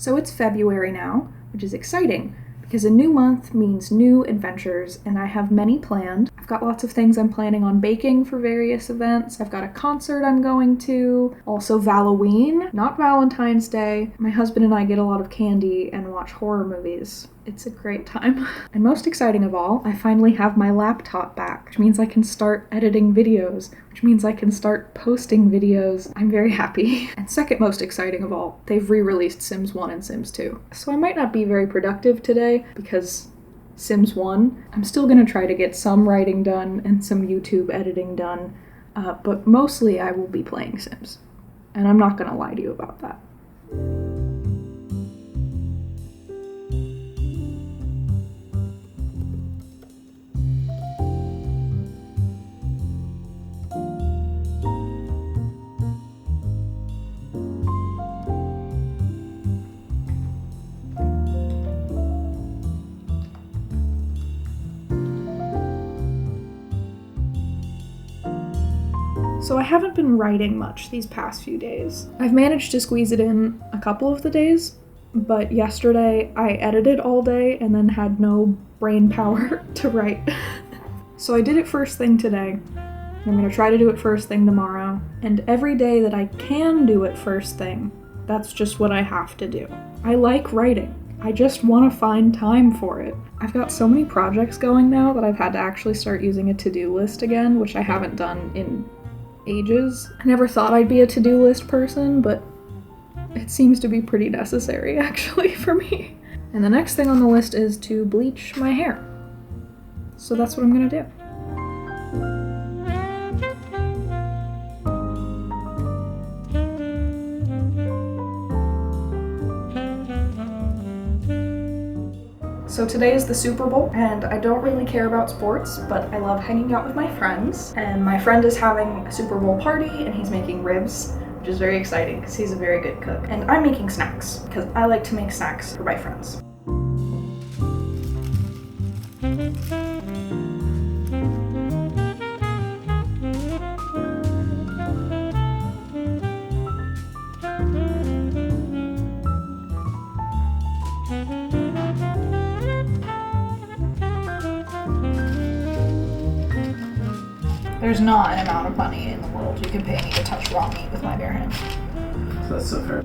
So it's February now, which is exciting because a new month means new adventures, and I have many planned. I've got lots of things I'm planning on baking for various events. I've got a concert I'm going to, also Halloween, not Valentine's Day. My husband and I get a lot of candy and watch horror movies. It's a great time. And most exciting of all, I finally have my laptop back, which means I can start editing videos, which means I can start posting videos. I'm very happy. And second most exciting of all, they've re-released Sims 1 and Sims 2. So I might not be very productive today because Sims 1, I'm still gonna try to get some writing done and some YouTube editing done, but mostly I will be playing Sims. And I'm not gonna lie to you about that. So I haven't been writing much these past few days. I've managed to squeeze it in a couple of the days, but yesterday I edited all day and then had no brain power to write. So I did it first thing today. I'm gonna try to do it first thing tomorrow, and every day that I can do it first thing, that's just what I have to do. I like writing. I just want to find time for it. I've got so many projects going now that I've had to actually start using a to-do list again, which I haven't done in ages. I never thought I'd be a to-do list person, but it seems to be pretty necessary actually for me. And the next thing on the list is to bleach my hair. So that's what I'm gonna do. So today is the Super Bowl, and I don't really care about sports, but I love hanging out with my friends. And my friend is having a Super Bowl party, and he's making ribs, which is very exciting because he's a very good cook. And I'm making snacks because I like to make snacks for my friends. There's not an amount of money in the world you can pay me to touch raw meat with my bare hands. So that's so fair.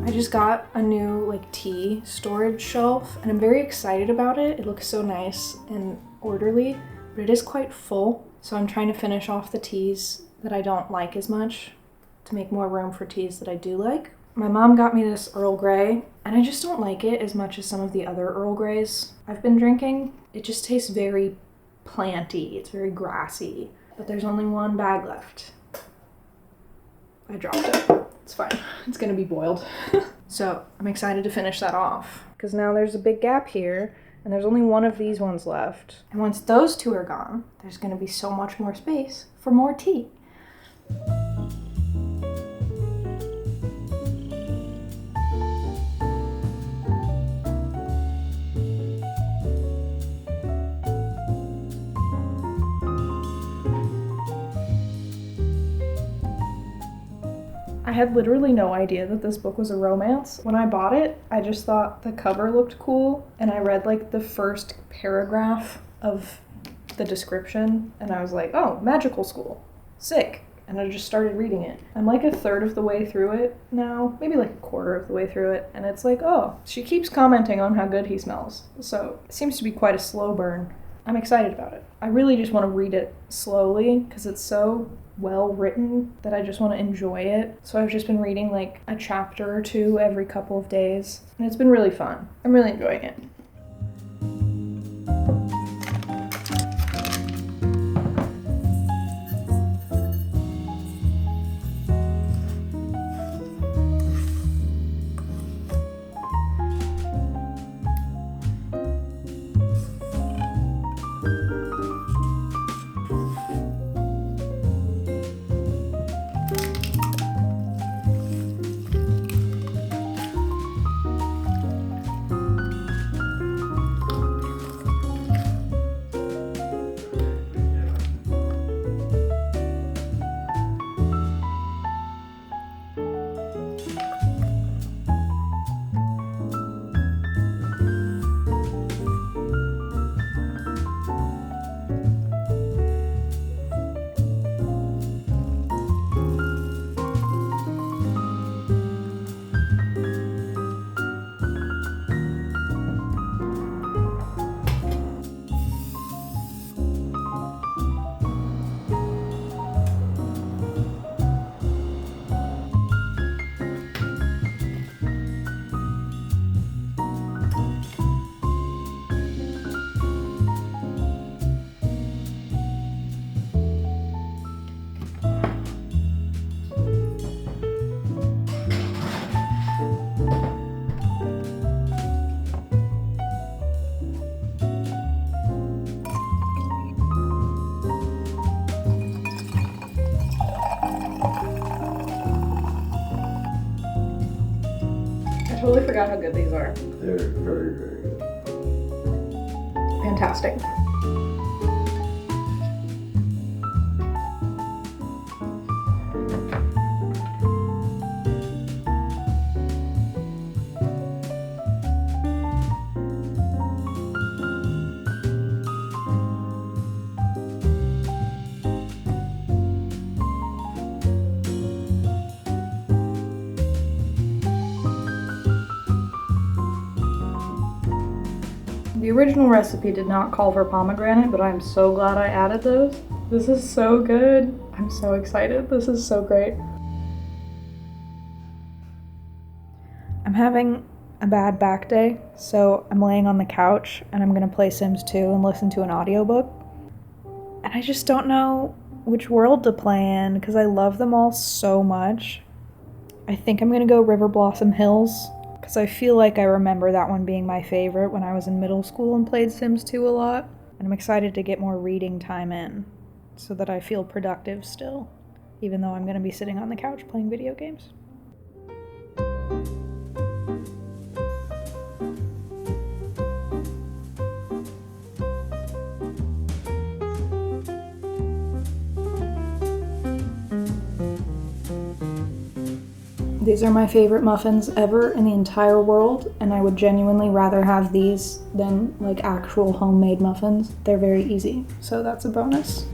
I just got a new tea storage shelf, and I'm very excited about it. It looks so nice and orderly, but it is quite full, so I'm trying to finish off the teas that I don't like as much to make more room for teas that I do like. My mom got me this Earl Grey, and I just don't like it as much as some of the other Earl Greys I've been drinking. It just tastes very planty, it's very grassy, but there's only one bag left. I dropped it. It's fine, it's gonna be boiled. So I'm excited to finish that off, because now there's a big gap here, and there's only one of these ones left. And once those two are gone, there's gonna be so much more space for more tea. I had literally no idea that this book was a romance. When I bought it, I just thought the cover looked cool, and I read the first paragraph of the description, and I was like, oh, magical school, sick. And I just started reading it. I'm a third of the way through it now, maybe a quarter of the way through it, and it's oh, she keeps commenting on how good he smells. So it seems to be quite a slow burn. I'm excited about it. I really just want to read it slowly because it's so well written that I just want to enjoy it. So I've just been reading a chapter or two every couple of days, and it's been really fun. I'm really enjoying it. totally forgot how good these are. They're very, very good. Fantastic. The original recipe did not call for pomegranate, but I'm so glad I added those. This is so good. I'm so excited. This is so great. I'm having a bad back day, so I'm laying on the couch and I'm gonna play Sims 2 and listen to an audiobook. And I just don't know which world to play in because I love them all so much. I think I'm gonna go River Blossom Hills, because I feel like I remember that one being my favorite when I was in middle school and played Sims 2 a lot. And I'm excited to get more reading time in so that I feel productive still, even though I'm going to be sitting on the couch playing video games. These are my favorite muffins ever in the entire world, and I would genuinely rather have these than like actual homemade muffins. They're very easy, so that's a bonus.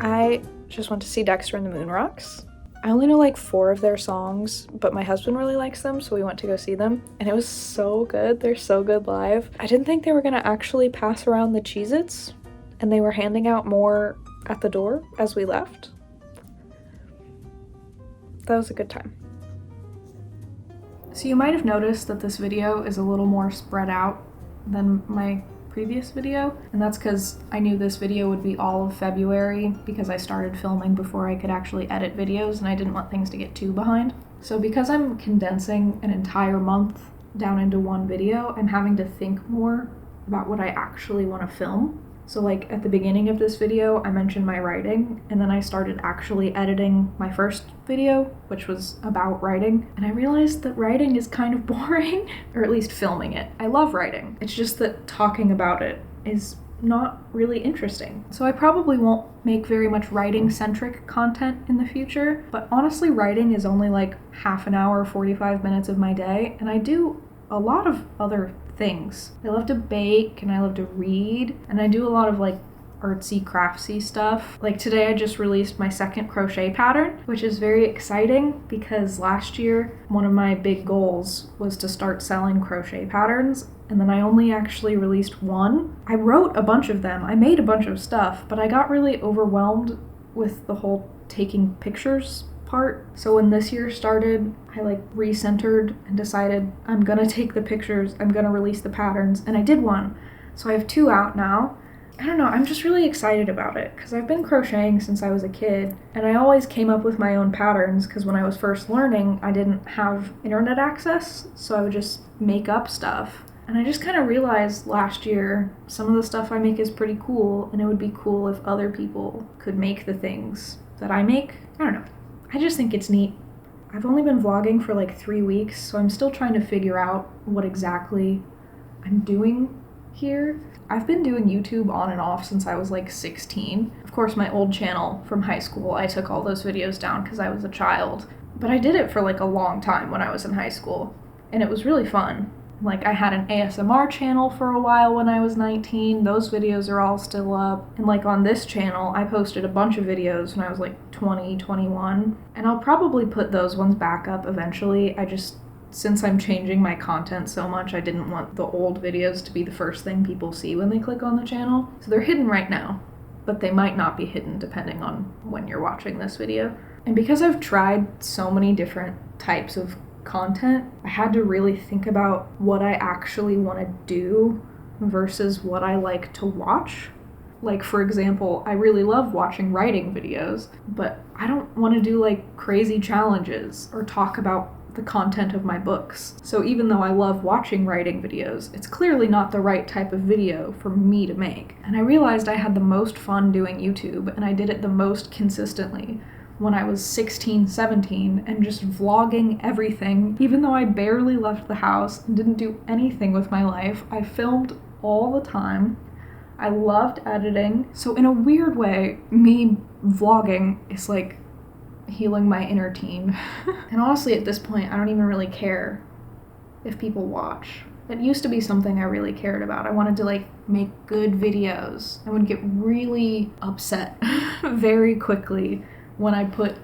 I just went to see Dexter and the Moon Rocks. I only know like 4 of their songs, but my husband really likes them, so we went to go see them. And it was so good. They're so good live. I didn't think they were gonna actually pass around the Cheez-Its, and they were handing out more at the door as we left. That was a good time. So you might have noticed that this video is a little more spread out than my previous video, and that's because I knew this video would be all of February because I started filming before I could actually edit videos and I didn't want things to get too behind. So because I'm condensing an entire month down into one video, I'm having to think more about what I actually want to film. So like at the beginning of this video, I mentioned my writing, and then I started actually editing my first video, which was about writing, and I realized that writing is kind of boring, or at least filming it. I love writing. It's just that talking about it is not really interesting. So I probably won't make very much writing-centric content in the future, but honestly, writing is only like half an hour, 45 minutes of my day, and I do a lot of other things. I love to bake and I love to read, and I do a lot of like artsy craftsy stuff. Like today I just released my second crochet pattern, which is very exciting because last year one of my big goals was to start selling crochet patterns, and then I only actually released one. I wrote a bunch of them, I made a bunch of stuff, but I got really overwhelmed with the whole taking pictures part. So when this year started, I like recentered and decided I'm gonna take the pictures, I'm gonna release the patterns, and I did one. So I have 2 out now. I don't know, I'm just really excited about it because I've been crocheting since I was a kid, and I always came up with my own patterns because when I was first learning, I didn't have internet access, so I would just make up stuff. And I just kind of realized last year some of the stuff I make is pretty cool, and it would be cool if other people could make the things that I make. I don't know. I just think it's neat. I've only been vlogging for like 3 weeks, so I'm still trying to figure out what exactly I'm doing here. I've been doing YouTube on and off since I was like 16. Of course, my old channel from high school, I took all those videos down because I was a child. But I did it for like a long time when I was in high school, and it was really fun. Like I had an ASMR channel for a while when I was 19. Those videos are all still up. And like on this channel, I posted a bunch of videos when I was like 20, 21. And I'll probably put those ones back up eventually. Since I'm changing my content so much, I didn't want the old videos to be the first thing people see when they click on the channel. So they're hidden right now, but they might not be hidden depending on when you're watching this video. And because I've tried so many different types of content, I had to really think about what I actually want to do versus what I like to watch. Like, for example, I really love watching writing videos, but I don't want to do like crazy challenges or talk about the content of my books. So even though I love watching writing videos, it's clearly not the right type of video for me to make. And I realized I had the most fun doing YouTube, and I did it the most consistently when I was 16, 17, and just vlogging everything. Even though I barely left the house and didn't do anything with my life, I filmed all the time. I loved editing. So in a weird way, me vlogging is like healing my inner teen. And honestly, at this point, I don't even really care if people watch. It used to be something I really cared about. I wanted to like make good videos. I would get really upset very quickly when I put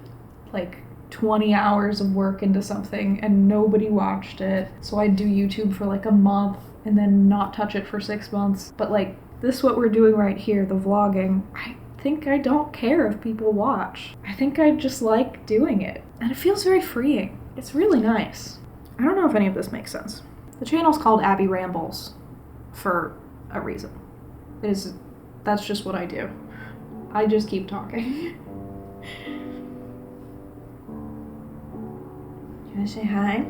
like 20 hours of work into something and nobody watched it. So I'd do YouTube for like a month and then not touch it for 6 months. But like, this is what we're doing right here, the vlogging. I think I don't care if people watch. I think I just like doing it. And it feels very freeing. It's really nice. I don't know if any of this makes sense. The channel's called Abby Rambles for a reason. That's just what I do. I just keep talking. Can I say hi?